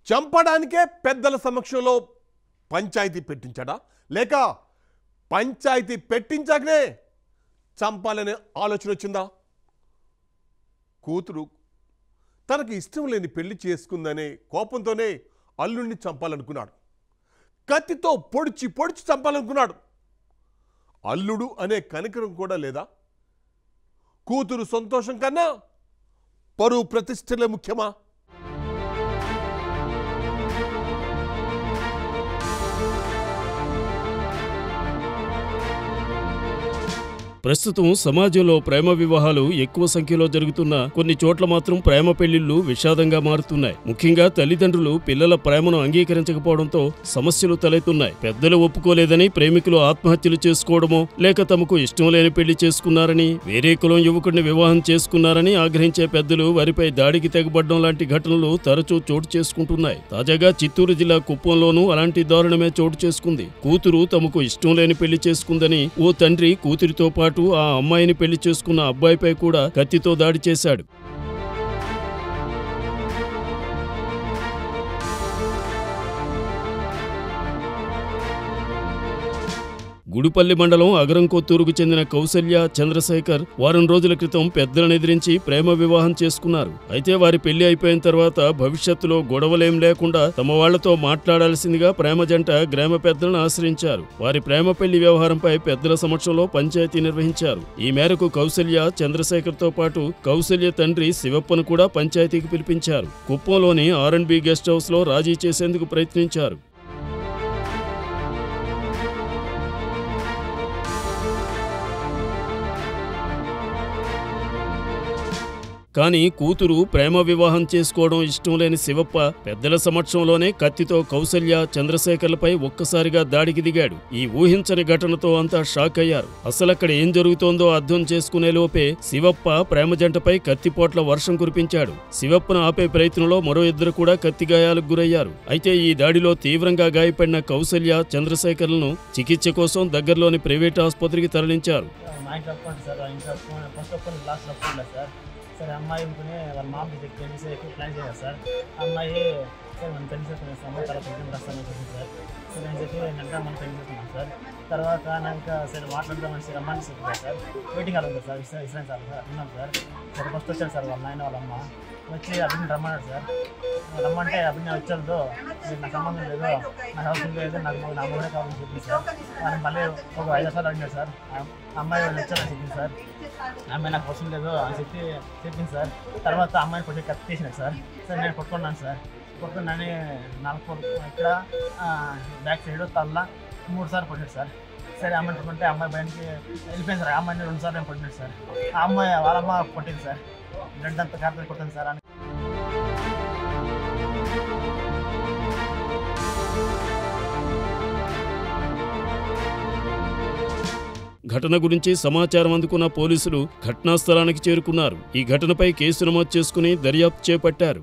చంపడానికే పెద్దల సమక్షంలో పంచాయతీ పెట్టించాడా లేక పంచాయతీ పెట్టించాకనే చంపాలనే ఆలోచన వచ్చిందా? కూతురు తనకి ఇష్టం లేని పెళ్లి చేసుకుందనే కోపంతోనే అల్లుడిని చంపాలనుకున్నాడు. కత్తితో పొడిచి పొడిచి చంపాలనుకున్నాడు. అల్లుడు అనే కనికరం కూడా లేదా? కూతురు సంతోషం కన్నా పరువు ప్రతిష్టలే ముఖ్యమా? ప్రస్తుతం సమాజంలో ప్రేమ వివాహాలు ఎక్కువ సంఖ్యలో జరుగుతున్న కొన్ని చోట్ల మాత్రం ప్రేమ పెళ్లిళ్లు విషాదంగా మారుతున్నాయి. ముఖ్యంగా తల్లిదండ్రులు పిల్లల ప్రేమను అంగీకరించకపోవడంతో సమస్యలు తలెత్తున్నాయి. పెద్దలు ఒప్పుకోలేదని ప్రేమికులు ఆత్మహత్యలు చేసుకోవడమో లేక తమకు ఇష్టం లేని పెళ్లి చేసుకున్నారని వేరే కులం యువకుడిని వివాహం చేసుకున్నారని ఆగ్రహించే పెద్దలు వారిపై దాడికి తెగబడడం లాంటి ఘటనలు తరచూ చోటు చేసుకుంటున్నాయి. తాజాగా చిత్తూరు జిల్లా కుప్పంలోనూ అలాంటి దారుణమే చోటు చేసుకుంది. కూతురు తమకు ఇష్టం లేని పెళ్లి చేసుకుందని ఓ తండ్రి కూతురితో పాటు ఆ అమ్మాయిని పెళ్లి చేసుకున్న అబ్బాయిపై కూడా కత్తితో దాడి చేశాడు. గుడిపల్లి మండలం అగరంకొత్తూరుకు చెందిన కౌసల్య చంద్రశేఖర్ వారం రోజుల క్రితం పెద్దలను ఎదిరించి ప్రేమ వివాహం చేసుకున్నారు. అయితే వారి పెళ్లి అయిపోయిన తర్వాత భవిష్యత్తులో గొడవలేం లేకుండా తమ వాళ్లతో మాట్లాడాల్సిందిగా ప్రేమ జంట గ్రామ పెద్దలను ఆశ్రయించారు. వారి ప్రేమ పెళ్లి వ్యవహారంపై పెద్దల సమక్షంలో పంచాయతీ నిర్వహించారు. ఈ మేరకు కౌసల్య చంద్రశేఖర్ తో పాటు కౌసల్య తండ్రి శివప్పను కూడా పంచాయతీకి పిలిపించారు. కుప్పంలోని R&B గెస్ట్ హౌస్ లో రాజీ చేసేందుకు ప్రయత్నించారు. కానీ కూతురు ప్రేమ వివాహం చేసుకోవడం ఇష్టం లేని శివప్ప పెద్దల సమక్షంలోనే కత్తితో కౌసల్య చంద్రశేఖర్లపై ఒక్కసారిగా దాడికి దిగాడు. ఈ ఊహించని ఘటనతో అంతా షాక్ అయ్యారు. అసలక్కడ ఏం జరుగుతోందో అర్థం చేసుకునే లోపే శివప్ప ప్రేమ జంటపై కత్తిపోట్ల వర్షం కురిపించాడు. శివప్పను ఆపే ప్రయత్నంలో మరో ఇద్దరు కూడా కత్తి గాయాలకు గురయ్యారు. అయితే ఈ దాడిలో తీవ్రంగా గాయపడిన కౌసల్య చంద్రశేఖర్లను చికిత్స కోసం దగ్గరలోని ప్రైవేట్ ఆసుపత్రికి తరలించారు. సరే అమ్మాయి ఉంటేనే వాళ్ళ మామకి చెప్పి ఎక్కువ ప్లాన్ చేయాలి సార్. అమ్మాయి సరే మనం పెళ్లి చేసుకునేస్తాము తర్వాత పెళ్లి వస్తామని చెప్పింది సార్. సరే అని చెప్పి వెంటనే మనం పెళ్లి చేసుకున్నాం సార్. తర్వాత నాకు సరే మాట్లాడదామని సరే రమ్మని చెప్పారు సార్. వెయిటింగ్ అలా ఉంది సార్. ఇస్తాను సార్ ఉన్నాం సార్. సరే ఫస్ట్ వచ్చాను సార్ వాళ్ళ నాయన వాళ్ళ అమ్మ వచ్చి అభిని రమ్మన్నాడు సార్. రమ్మంటే అభిని వచ్చాడు నాకు సంబంధం లేదు, నాకు అవసరం లేదు, నాకు నా మూడే కావాలని చెప్పింది సార్. ఆయన మళ్ళీ ఒక 5 సార్లు అడిగాడు సార్. అమ్మాయి వచ్చానని చెప్పింది సార్. అమ్మాయి నాకు అవసరం లేదు అని చెప్పింది సార్. తర్వాత అమ్మాయిని కొంచెం కత్తి తీసినాడు సార్. సరే నేను కొట్టుకున్నాను సార్. కొట్టుకున్నాను 4 ఇక్కడ బ్యాక్ సైడ్ తల్ల 3 సార్లు కొట్టాడు సార్. సరే అమ్మాయిని కొట్టుకుంటే అమ్మాయి బయటికి వెళ్ళిపోయింది సార్. అమ్మాయిని 2 సార్లు నేను కొట్టినాడు సార్. ఆ అమ్మాయి వాళ్ళ అమ్మ కొట్టింది సార్. బ్లడ్ అంతా కారణం కొట్టింది సార్. అని ఘటన గురించి సమాచారం అందుకున్న పోలీసులు ఘటనా స్థలానికి చేరుకున్నారు. ఈ ఘటనపై కేసు నమోదు చేసుకుని దర్యాప్తు చేపట్టారు.